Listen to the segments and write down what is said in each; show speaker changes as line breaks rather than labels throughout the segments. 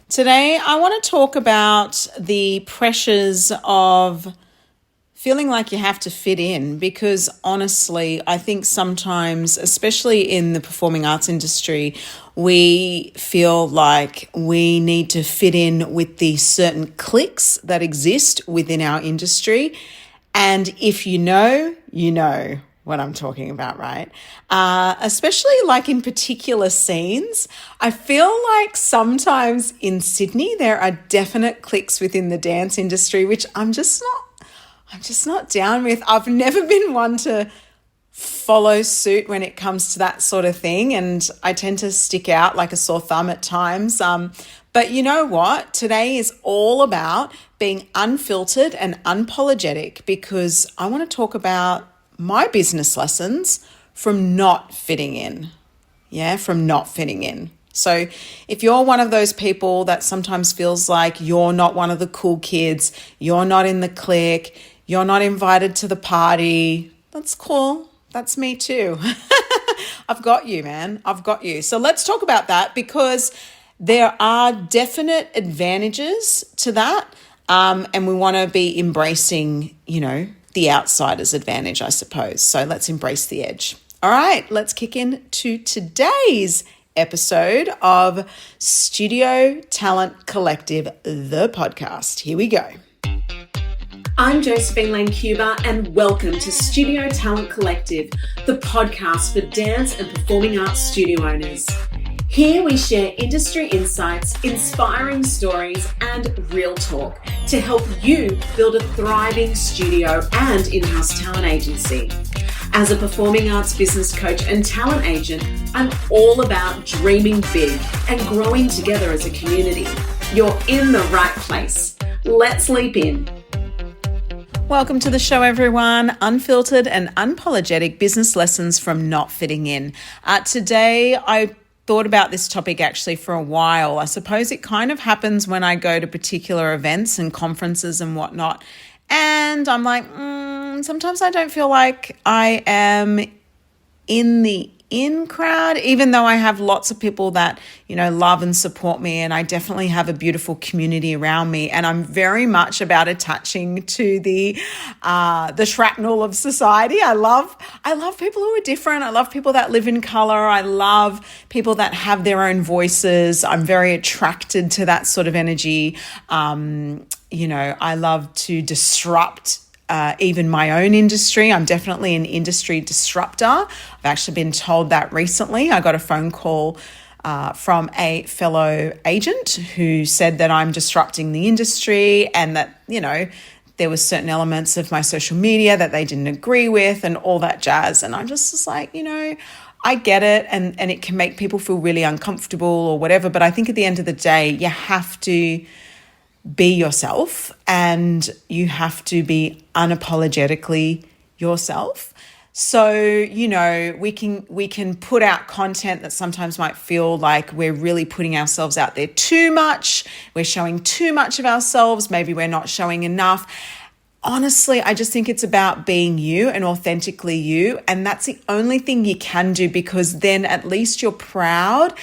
Today, I want to talk about the pressures of feeling like you have to fit in, because honestly, I think sometimes, especially in the performing arts industry, we feel like we need to fit in with the certain cliques that exist within our industry. And if you know what I'm talking about, right? Especially like in particular scenes. I feel like sometimes in Sydney, there are definite cliques within the dance industry, which I'm just not down with. I've never been one to follow suit when it comes to that sort of thing. And I tend to stick out like a sore thumb at times. But you know what? Today is all about being unfiltered and unapologetic, because I want to talk about my business lessons from not fitting in. From not fitting in. So if you're one of those people that sometimes feels like you're not one of the cool kids, you're not in the clique, you're not invited to the party, that's cool. That's me too. I've got you, man. I've got you. So let's talk about that, because there are definite advantages to that. And we want to be embracing, the outsider's advantage, I suppose. So let's embrace the edge. All right, let's kick into today's episode of Studio Talent Collective, the podcast. Here we go.
I'm Josephine Lane Cuba, and welcome to Studio Talent Collective, the podcast for dance and performing arts studio owners. Here we share industry insights, inspiring stories, and real talk to help you build a thriving studio and in-house talent agency. As a performing arts business coach and talent agent, I'm all about dreaming big and growing together as a community. You're in the right place. Let's leap in.
Welcome to the show, everyone. Unfiltered and unapologetic business lessons from not fitting in. Today, I thought about this topic actually for a while. I suppose it kind of happens when I go to particular events and conferences and whatnot. And I'm like, sometimes I don't feel like I am in the in crowd, even though I have lots of people that, love and support me. And I definitely have a beautiful community around me. And I'm very much about attaching to the shrapnel of society. I love people who are different. I love people that live in color. I love people that have their own voices. I'm very attracted to that sort of energy. I love to disrupt even my own industry. I'm definitely an industry disruptor. I've actually been told that recently. I got a phone call from a fellow agent who said that I'm disrupting the industry, and that, there was certain elements of my social media that they didn't agree with and all that jazz. And I'm just like, I get it, and it can make people feel really uncomfortable or whatever. But I think at the end of the day, you have to be yourself, and you have to be unapologetically yourself. So, we can put out content that sometimes might feel like we're really putting ourselves out there too much. We're showing too much of ourselves. Maybe we're not showing enough. Honestly, I just think it's about being you and authentically you. And that's the only thing you can do, because then at least you're proud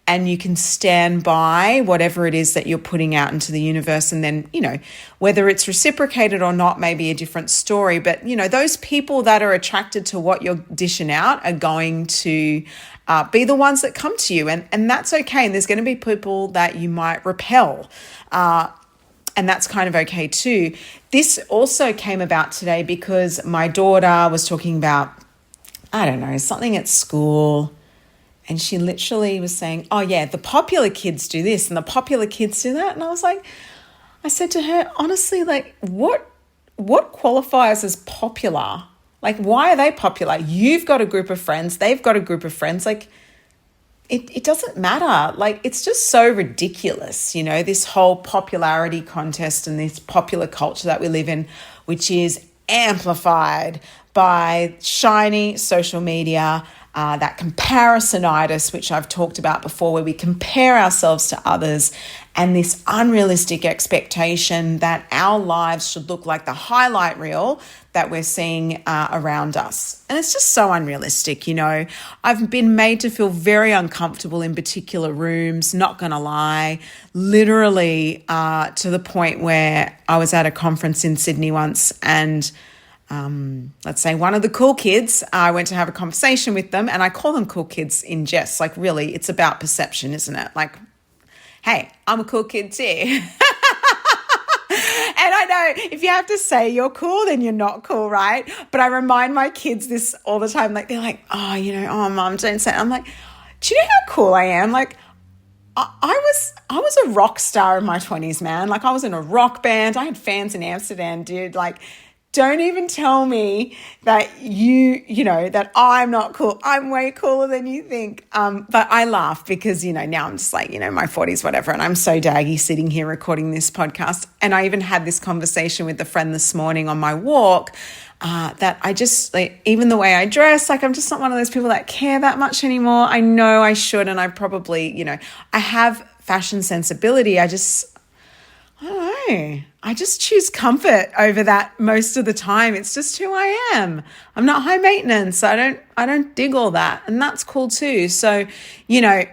and you can stand by whatever it is that you're putting out into the universe. And then, whether it's reciprocated or not may be a different story. But, those people that are attracted to what you're dishing out are going to be the ones that come to you. And that's okay. And there's going to be people that you might repel. And that's kind of okay too. This also came about today because my daughter was talking about, something at school. And she literally was saying, oh yeah, the popular kids do this and the popular kids do that. And I said to her, honestly, like what qualifies as popular? Like, why are they popular? You've got a group of friends. They've got a group of friends. Like, it doesn't matter. Like, it's just so ridiculous, this whole popularity contest and this popular culture that we live in, which is amplified by shiny social media, that comparisonitis, which I've talked about before, where we compare ourselves to others, and this unrealistic expectation that our lives should look like the highlight reel that we're seeing around us. And it's just so unrealistic, you know. I've been made to feel very uncomfortable in particular rooms, not going to lie, literally to the point where I was at a conference in Sydney once, and let's say one of the cool kids, I went to have a conversation with them, and I call them cool kids in jest. Like, really, it's about perception, isn't it? Like, hey, I'm a cool kid too. And I know if you have to say you're cool, then you're not cool, right? But I remind my kids this all the time. Like, they're like, oh, you know, oh, mom, don't say it. I'm like, do you know how cool I am? Like, I was a rock star in my 20s, man. Like, I was in a rock band. I had fans in Amsterdam, dude. Like, don't even tell me that you know, that I'm not cool. I'm way cooler than you think. But I laugh because, you know, now I'm just like, you know, my 40s, whatever. And I'm so daggy sitting here recording this podcast. And I even had this conversation with a friend this morning on my walk that I just, like, even the way I dress, like, I'm just not one of those people that care that much anymore. I know I should, and I probably, you know, I have fashion sensibility. I don't know. I just choose comfort over that most of the time. It's just who I am. I'm not high maintenance. I don't dig all that. And that's cool too. So, you know,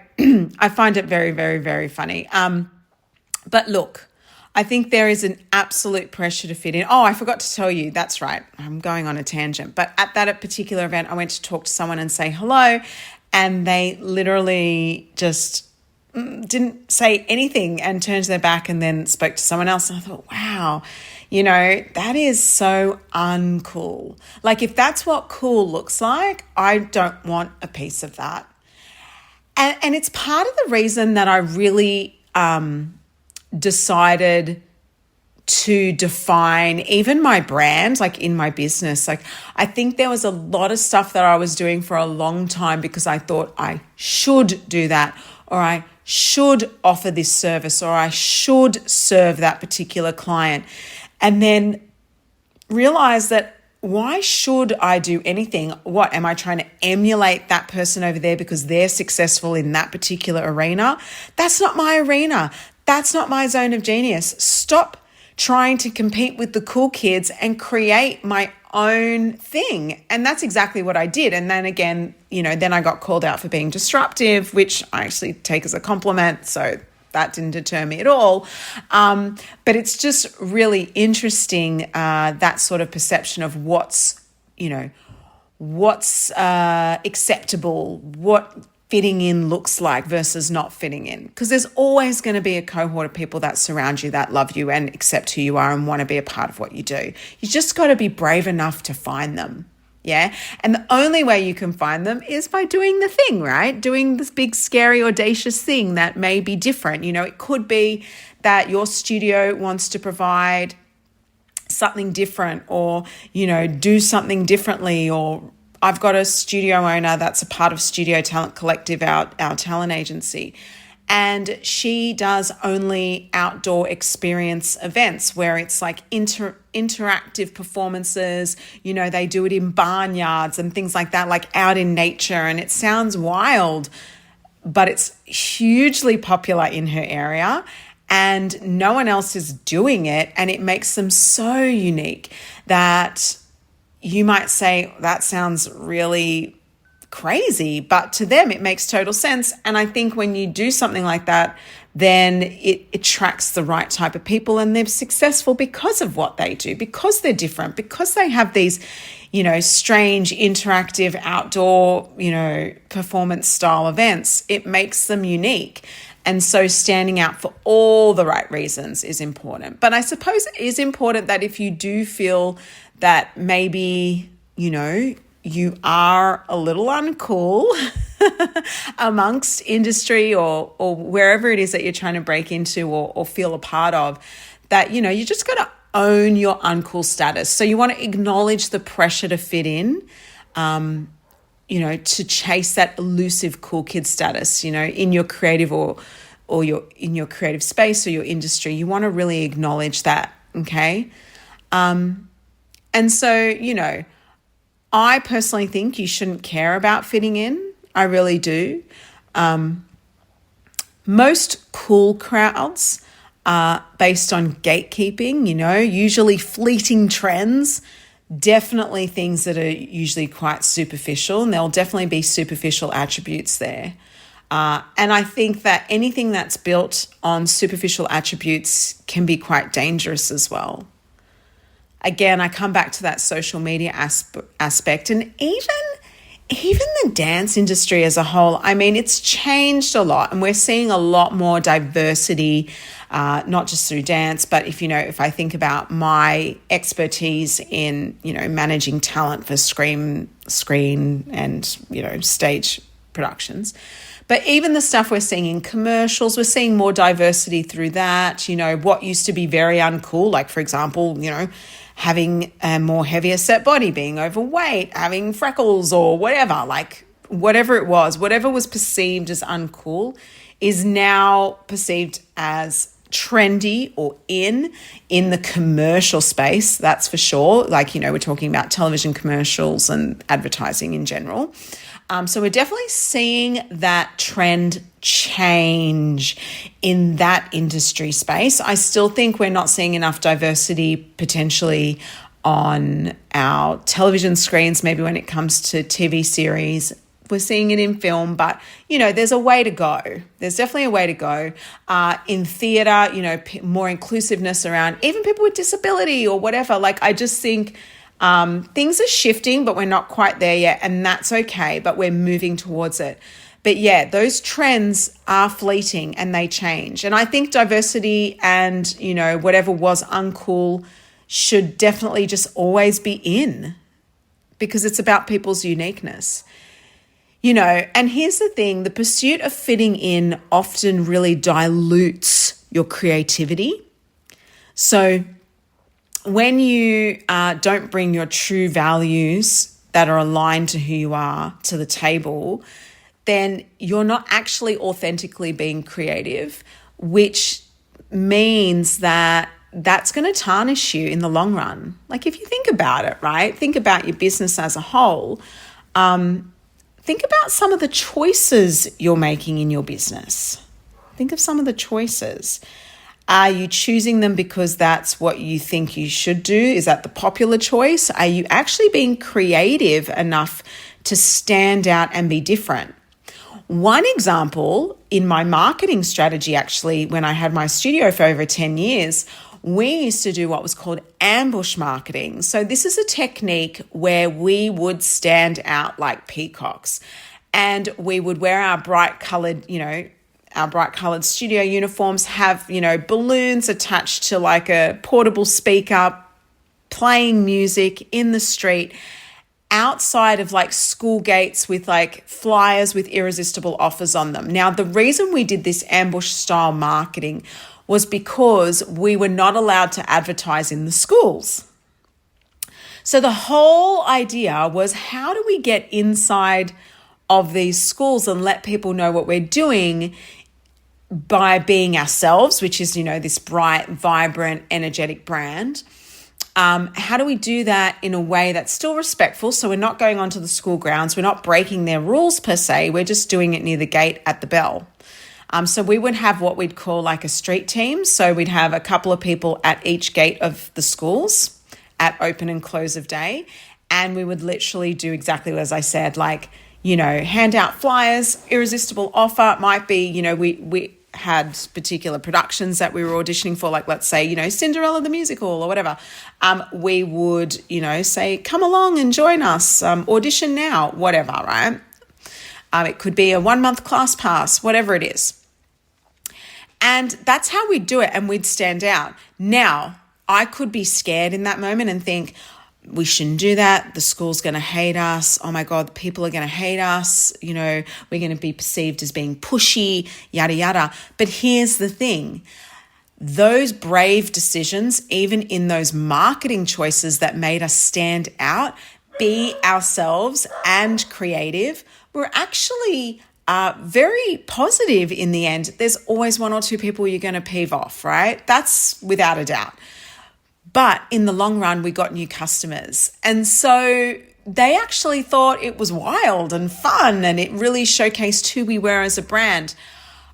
I find it very, very, very funny. But look, I think there is an absolute pressure to fit in. Oh, I forgot to tell you. That's right. I'm going on a tangent. But at that particular event, I went to talk to someone and say hello, and they literally just didn't say anything and turned their back and then spoke to someone else. And I thought, wow, you know, that is so uncool. Like, if that's what cool looks like, I don't want a piece of that. And it's part of the reason that I really decided to define even my brand, like in my business. Like, I think there was a lot of stuff that I was doing for a long time because I thought I should do that, or I should offer this service, or I should serve that particular client. And then realize that, why should I do anything? What, am I trying to emulate that person over there because they're successful in that particular arena? That's not my arena. That's not my zone of genius. Stop trying to compete with the cool kids and create my own thing. And that's exactly what I did. And then again, you know, then I got called out for being disruptive, which I actually take as a compliment. So that didn't deter me at all. But it's just really interesting, that sort of perception of what's acceptable, what fitting in looks like versus not fitting in. Because there's always going to be a cohort of people that surround you, that love you and accept who you are and want to be a part of what you do. You just got to be brave enough to find them. Yeah. And the only way you can find them is by doing the thing, right? Doing this big, scary, audacious thing that may be different. You know, it could be that your studio wants to provide something different, or, you know, do something differently. Or I've got a studio owner that's a part of Studio Talent Collective, our talent agency. And she does only outdoor experience events where it's like interactive performances. You know, they do it in barnyards and things like that, like out in nature. And it sounds wild, but it's hugely popular in her area and no one else is doing it. And it makes them so unique that you might say, that sounds really crazy, but to them it makes total sense. And I think when you do something like that, then it attracts the right type of people, and they're successful because of what they do, because they're different, because they have these, you know, strange interactive outdoor, you know, performance style events. It makes them unique. And so standing out for all the right reasons is important. But I suppose it is important that if you do feel that maybe, you know, you are a little uncool amongst industry or wherever it is that you're trying to break into or feel a part of, that, you know, you just got to own your uncool status. So you want to acknowledge the pressure to fit in, you know, to chase that elusive cool kid status, you know, in your creative or in your creative space or your industry. You want to really acknowledge that, okay? And so, you know, I personally think you shouldn't care about fitting in. I really do. Most cool crowds are based on gatekeeping, usually fleeting trends, definitely things that are usually quite superficial, and there'll definitely be superficial attributes there. And I think that anything that's built on superficial attributes can be quite dangerous as well. Again, I come back to that social media aspect, and even the dance industry as a whole, I mean, it's changed a lot, and we're seeing a lot more diversity, not just through dance, but if I think about my expertise in, managing talent for screen and, stage productions. But even the stuff we're seeing in commercials, we're seeing more diversity through that. What used to be very uncool, like, for example, having a more heavier set body, being overweight, having freckles or whatever, like whatever it was, whatever was perceived as uncool is now perceived as trendy or in the commercial space, that's for sure. Like, we're talking about television commercials and advertising in general. So we're definitely seeing that trend change in that industry space. I still think we're not seeing enough diversity potentially on our television screens, maybe when it comes to TV series. We're seeing it in film, but, there's a way to go. There's definitely a way to go. In theatre, more inclusiveness around even people with disability or whatever. Like, I just think things are shifting, but we're not quite there yet, and that's okay, but we're moving towards it. But yeah, those trends are fleeting and they change. And I think diversity and, whatever was uncool should definitely just always be in, because it's about people's uniqueness. And here's the thing, the pursuit of fitting in often really dilutes your creativity. So when you don't bring your true values that are aligned to who you are to the table, then you're not actually authentically being creative, which means that that's going to tarnish you in the long run. Like, if you think about it, right? Think about your business as a whole. Think about some of the choices you're making in your business. Think of some of the choices. Are you choosing them because that's what you think you should do? Is that the popular choice? Are you actually being creative enough to stand out and be different? One example in my marketing strategy, actually, when I had my studio for over 10 years, we used to do what was called ambush marketing. So this is a technique where we would stand out like peacocks, and we would wear our bright colored, studio uniforms, have, balloons attached to like a portable speaker, playing music in the street, outside of like school gates with like flyers with irresistible offers on them. Now, the reason we did this ambush style marketing was because we were not allowed to advertise in the schools. So the whole idea was, how do we get inside of these schools and let people know what we're doing by being ourselves, which is, this bright, vibrant, energetic brand. How do we do that in a way that's still respectful? So we're not going onto the school grounds. We're not breaking their rules per se. We're just doing it near the gate at the bell. So we would have what we'd call like a street team. So we'd have a couple of people at each gate of the schools at open and close of day. And we would literally do exactly as I said, like, hand out flyers, irresistible offer. It might be, we had particular productions that we were auditioning for, like, let's say, Cinderella the musical or whatever. We would, say, come along and join us, audition now, whatever, right? It could be a 1-month class pass, whatever it is. And that's how we'd do it, and we'd stand out. Now, I could be scared in that moment and think, we shouldn't do that. The school's going to hate us. Oh my God, people are going to hate us. We're going to be perceived as being pushy, yada, yada. But here's the thing. Those brave decisions, even in those marketing choices that made us stand out, be ourselves and creative, were actually very positive in the end. There's always 1 or 2 people you're going to peeve off, right? That's without a doubt. But in the long run, we got new customers. And so they actually thought it was wild and fun, and it really showcased who we were as a brand.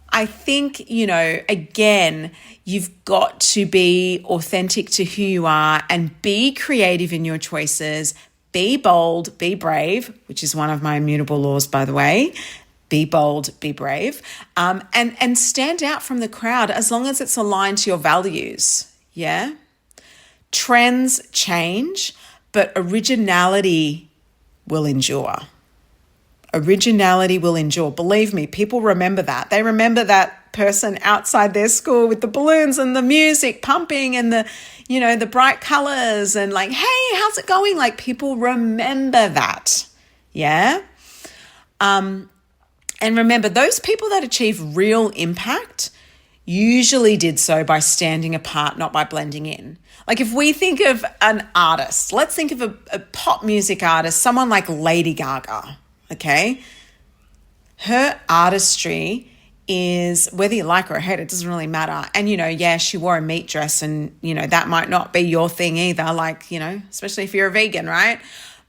I think, again, you've got to be authentic to who you are and be creative in your choices. Be bold, be brave, which is one of my immutable laws, by the way. Be bold, be brave, and stand out from the crowd as long as it's aligned to your values. Yeah. Trends change, but originality will endure. Originality will endure. Believe me, people remember that. They remember that person outside their school with the balloons and the music pumping and the bright colors and like, hey, how's it going? Like, people remember that. Yeah. And remember, those people that achieve real impact usually did so by standing apart, not by blending in. Like, if we think of an artist, let's think of a pop music artist, someone like Lady Gaga, okay? Her artistry is, whether you like her or hate it, doesn't really matter. And, she wore a meat dress and, that might not be your thing either, like, especially if you're a vegan, right?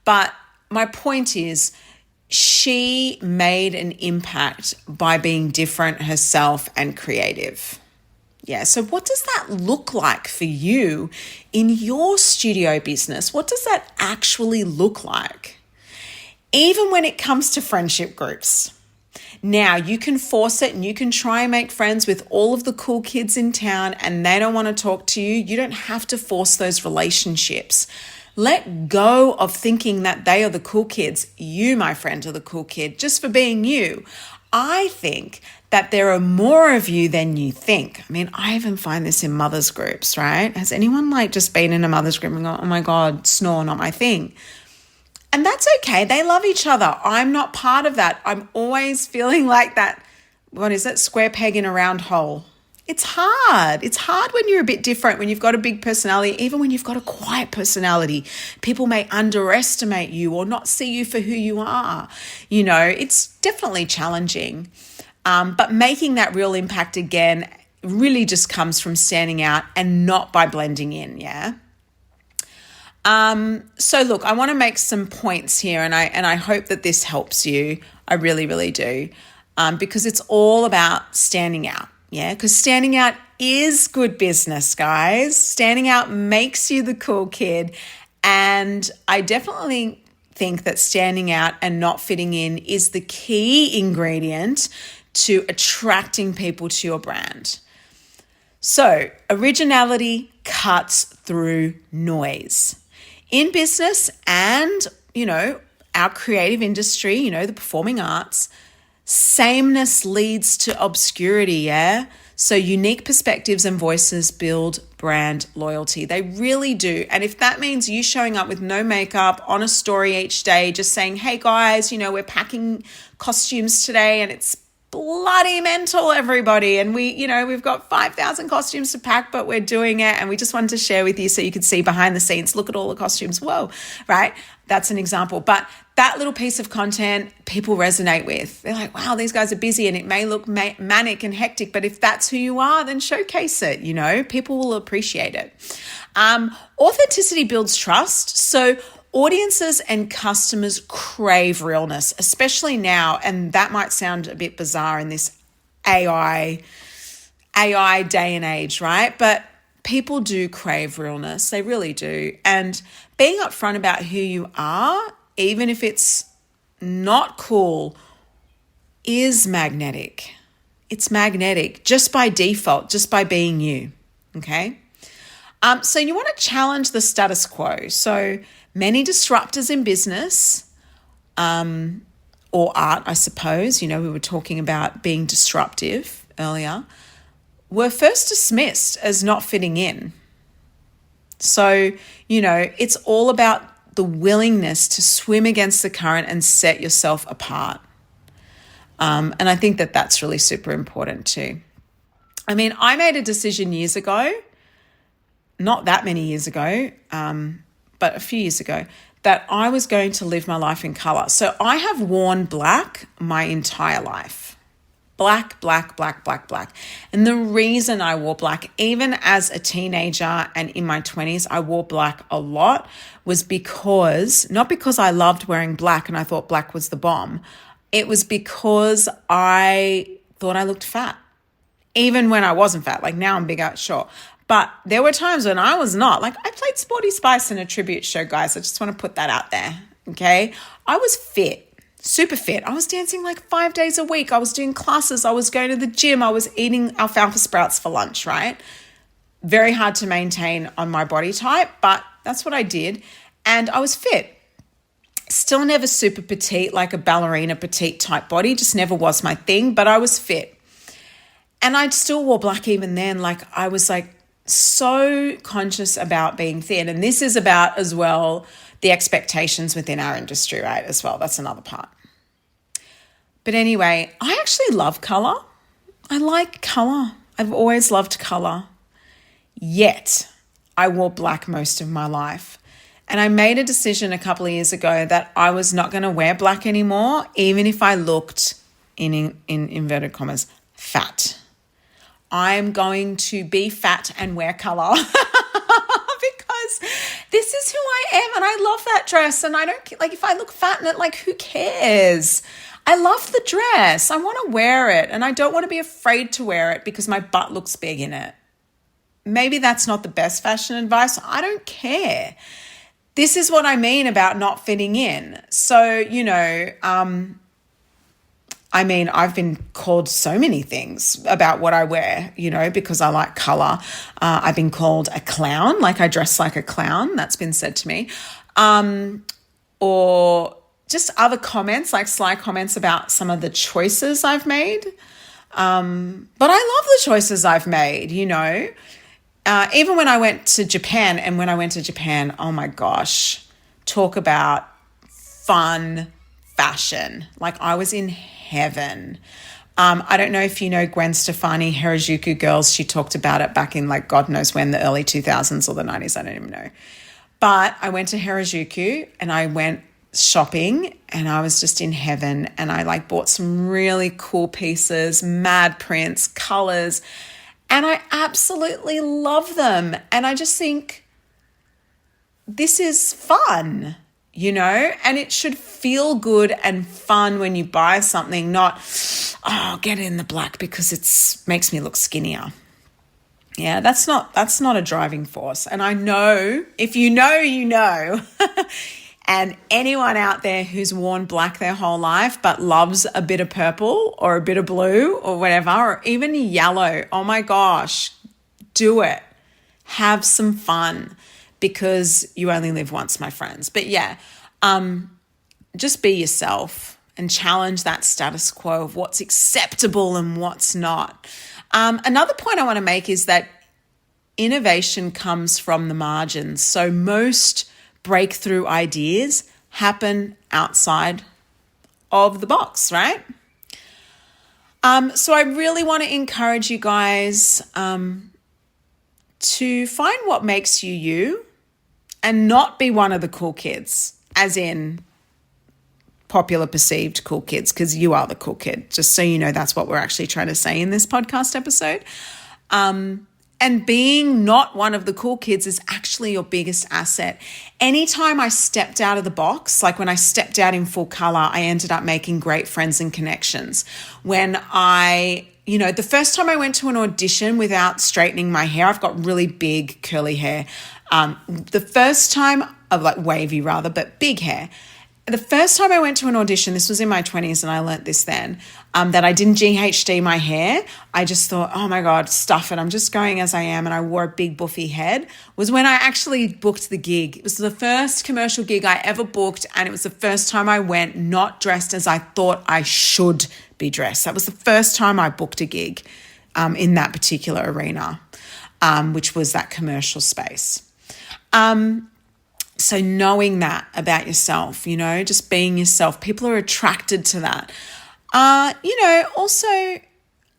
But my point is, she made an impact by being different herself and creative. Yeah, so what does that look like for you in your studio business? What does that actually look like? Even when it comes to friendship groups. Now, you can force it and you can try and make friends with all of the cool kids in town and they don't want to talk to you. You don't have to force those relationships. Let go of thinking that they are the cool kids. You, my friend, are the cool kid just for being you. I think that there are more of you than you think. I mean, I even find this in mothers groups, right? Has anyone just been in a mothers group and gone, oh my God, snore, not my thing? And that's okay. They love each other. I'm not part of that. I'm always feeling like that, what is it? Square peg in a round hole. It's hard. It's hard when you're a bit different, when you've got a big personality, even when you've got a quiet personality. People may underestimate you or not see you for who you are. It's definitely challenging. But making that real impact again really just comes from standing out and not by blending in, yeah? So look, I want to make some points here and I hope that this helps you. I really, really do. Because it's all about standing out. Yeah, because standing out is good business, guys. Standing out makes you the cool kid. And I definitely think that standing out and not fitting in is the key ingredient to attracting people to your brand. So originality cuts through noise. In business and, our creative industry, the performing arts, sameness leads to obscurity, yeah? So unique perspectives and voices build brand loyalty. They really do. And if that means you showing up with no makeup on a story each day, just saying, hey guys, we're packing costumes today and it's bloody mental, everybody. And we've got 5,000 costumes to pack, but we're doing it. And we just wanted to share with you so you could see behind the scenes, look at all the costumes. Whoa, right? That's an example. But that little piece of content people resonate with. They're like, wow, these guys are busy and it may look manic and hectic, but if that's who you are, then showcase it, people will appreciate it. Authenticity builds trust. So audiences and customers crave realness, especially now, and that might sound a bit bizarre in this AI day and age, right? But people do crave realness. They really do. And being upfront about who you are, even if it's not cool, is magnetic. It's magnetic just by default, just by being you, okay? So you want to challenge the status quo. So many disruptors in business or art, I suppose, we were talking about being disruptive earlier, were first dismissed as not fitting in. So, it's all about the willingness to swim against the current and set yourself apart. And I think that that's really super important too. I mean, I made a decision years ago, not that many years ago, but a few years ago, that I was going to live my life in color. So I have worn black my entire life. black, black, black, black, black. And the reason I wore black, even as a teenager and in my 20s, I wore black a lot, was not because I loved wearing black and I thought black was the bomb. It was because I thought I looked fat, even when I wasn't fat. Like now I'm bigger, sure. But there were times when I was not. Like I played Sporty Spice in a tribute show, guys. I just want to put that out there, okay? I was fit. Super fit. I was dancing like 5 days a week. I was doing classes. I was going to the gym. I was eating alfalfa sprouts for lunch, right? Very hard to maintain on my body type, but that's what I did. And I was fit. Still never super petite, like a ballerina petite type body. Just never was my thing, but I was fit. And I still wore black even then. Like I was like so conscious about being thin. And this is about as well the expectations within our industry, right, as well. That's another part. But anyway, I actually love color. I like color. I've always loved color. Yet, I wore black most of my life. And I made a decision a couple of years ago that I was not going to wear black anymore, even if I looked, in inverted commas, fat. I'm going to be fat and wear color. This is who I am and I love that dress, and I don't like if I look fat in it, like who cares? I love the dress. I want to wear it and I don't want to be afraid to wear it because my butt looks big in it. Maybe that's not the best fashion advice. I don't care. This is what I mean about not fitting in. So, I've been called so many things about what I wear, because I like color. I've been called a clown, like I dress like a clown. That's been said to me. Or just other comments, like sly comments about some of the choices I've made. But I love the choices I've made, even when I went to Japan. And when I went to Japan, oh my gosh, talk about fun fashion. Like I was in heaven. I don't know if you know Gwen Stefani, Harajuku Girls. She talked about it back in like God knows when, the early 2000s or the 90s. I don't even know. But I went to Harajuku and I went shopping and I was just in heaven. And I like bought some really cool pieces, mad prints, colors. And I absolutely love them. And I just think this is fun. And it should feel good and fun when you buy something, not, get it in the black because it makes me look skinnier. Yeah, that's not a driving force. And I know, if you know, you know. And anyone out there who's worn black their whole life but loves a bit of purple or a bit of blue or whatever, or even yellow, oh my gosh, do it. Have some fun. Because you only live once, my friends. But yeah, just be yourself and challenge that status quo of what's acceptable and what's not. Another point I want to make is that innovation comes from the margins. So most breakthrough ideas happen outside of the box, right? So I really want to encourage you guys to find what makes you you. And not be one of the cool kids, as in popular perceived cool kids, because you are the cool kid. Just so you know, that's what we're actually trying to say in this podcast episode. And being not one of the cool kids is actually your biggest asset. Anytime I stepped out of the box, like when I stepped out in full color, I ended up making great friends and connections. When the first time I went to an audition without straightening my hair, I've got really big curly hair. The first time, of like wavy rather, but big hair. The first time I went to an audition, this was in my 20s and I learnt this then, that I didn't GHD my hair. I just thought, oh my God, stuff it. I'm just going as I am. And I wore a big buffy head, was when I actually booked the gig. It was the first commercial gig I ever booked. And it was the first time I went not dressed as I thought I should be dressed. That was the first time I booked a gig in that particular arena, which was that commercial space. So knowing that about yourself, just being yourself, people are attracted to that. Also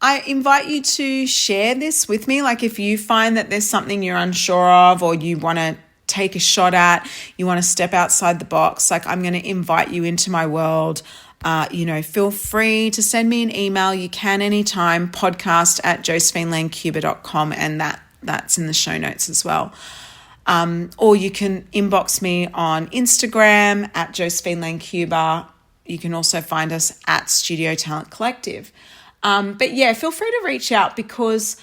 I invite you to share this with me. Like if you find that there's something you're unsure of or you want to take a shot at, you want to step outside the box, like I'm going to invite you into my world. feel free to send me an email. You can anytime, podcast@josephinelancuba.com, and that's in the show notes as well. Or you can inbox me on Instagram @JosephineLaneCuba. You can also find us at Studio Talent Collective. But yeah, feel free to reach out, because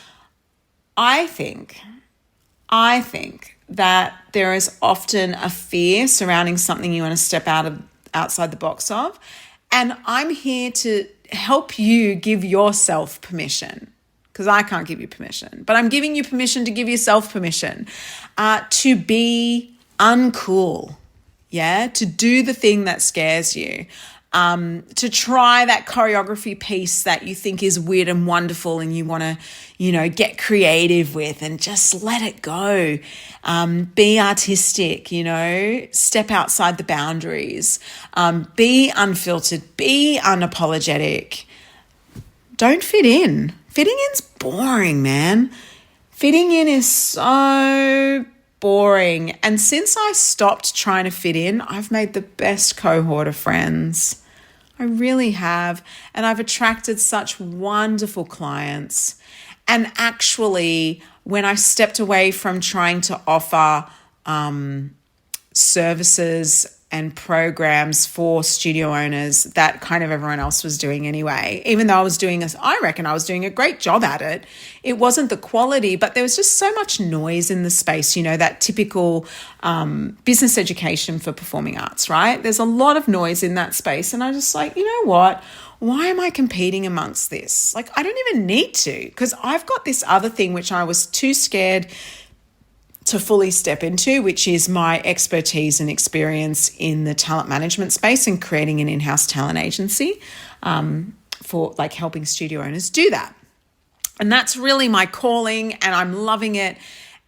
I think that there is often a fear surrounding something you want to step outside the box of. And I'm here to help you give yourself permission, because I can't give you permission, but I'm giving you permission to give yourself permission to be uncool, to do the thing that scares you, to try that choreography piece that you think is weird and wonderful and you want to, get creative with, and just let it go. Be artistic, step outside the boundaries, be unfiltered, be unapologetic. Don't fit in. Fitting in's boring, man. Fitting in is so boring. And since I stopped trying to fit in, I've made the best cohort of friends. I really have. And I've attracted such wonderful clients. And actually, when I stepped away from trying to offer services and programs for studio owners that kind of everyone else was doing anyway, even though I reckon I was doing a great job at it. It wasn't the quality, but there was just so much noise in the space, that typical business education for performing arts, right? There's a lot of noise in that space. And I just like, you know what? Why am I competing amongst this? Like, I don't even need to, because I've got this other thing which I was too scared to fully step into, which is my expertise and experience in the talent management space and creating an in-house talent agency for like helping studio owners do that. And that's really my calling, and I'm loving it.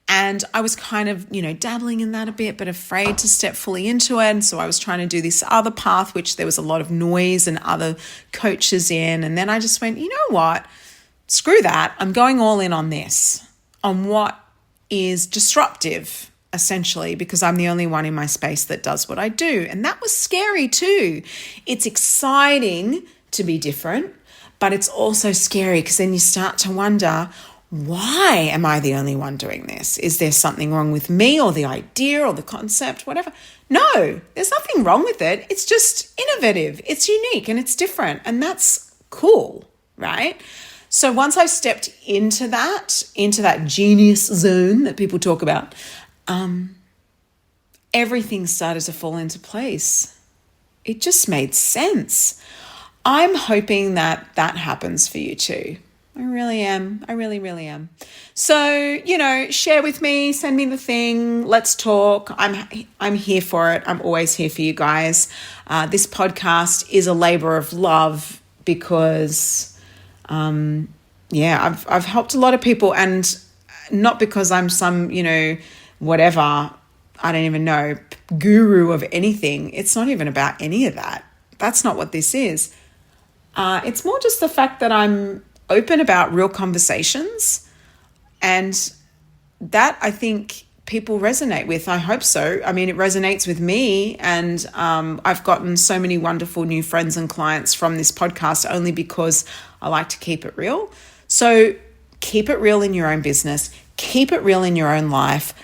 And I was kind of, dabbling in that a bit, but afraid to step fully into it. And so I was trying to do this other path, which there was a lot of noise and other coaches in. And then I just went, you know what? Screw that. I'm going all in on this, on what is disruptive, essentially, because I'm the only one in my space that does what I do. And that was scary too. It's exciting to be different, but it's also scary because then you start to wonder, why am I the only one doing this? Is there something wrong with me or the idea or the concept, whatever? No, there's nothing wrong with it. It's just innovative. It's unique and it's different. And that's cool, right? So once I stepped into that genius zone that people talk about, everything started to fall into place. It just made sense. I'm hoping that happens for you too. I really am. I really, really am. So, share with me, send me the thing. Let's talk. I'm here for it. I'm always here for you guys. This podcast is a labor of love because, I've helped a lot of people, and not because I'm some, whatever, I don't even know, guru of anything. It's not even about any of that. That's not what this is. It's more just the fact that I'm open about real conversations, and that I think people resonate with. I hope so. I mean, it resonates with me, and I've gotten so many wonderful new friends and clients from this podcast only because I like to keep it real. So keep it real in your own business, keep it real in your own life,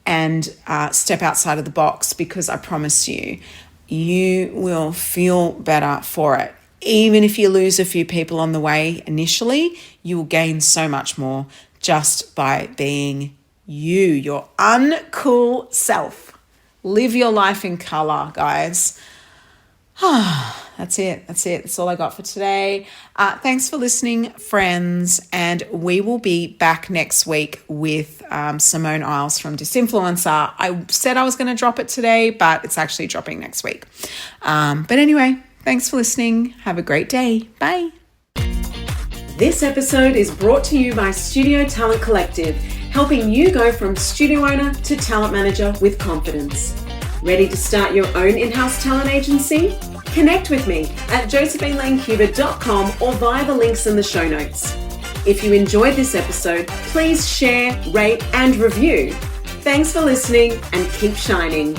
and step outside of the box, because I promise you, you will feel better for it. Even if you lose a few people on the way initially, you will gain so much more just by being you, your uncool self. Live your life in color, guys. That's it. That's all I got for today. Thanks for listening, friends. And we will be back next week with Simone Isles from Disinfluencer. I said I was going to drop it today, but it's actually dropping next week. But anyway, thanks for listening. Have a great day. Bye.
This episode is brought to you by Studio Talent Collective, helping you go from studio owner to talent manager with confidence. Ready to start your own in-house talent agency? Connect with me at josephinelancuba.com or via the links in the show notes. If you enjoyed this episode, please share, rate, and review. Thanks for listening, and keep shining.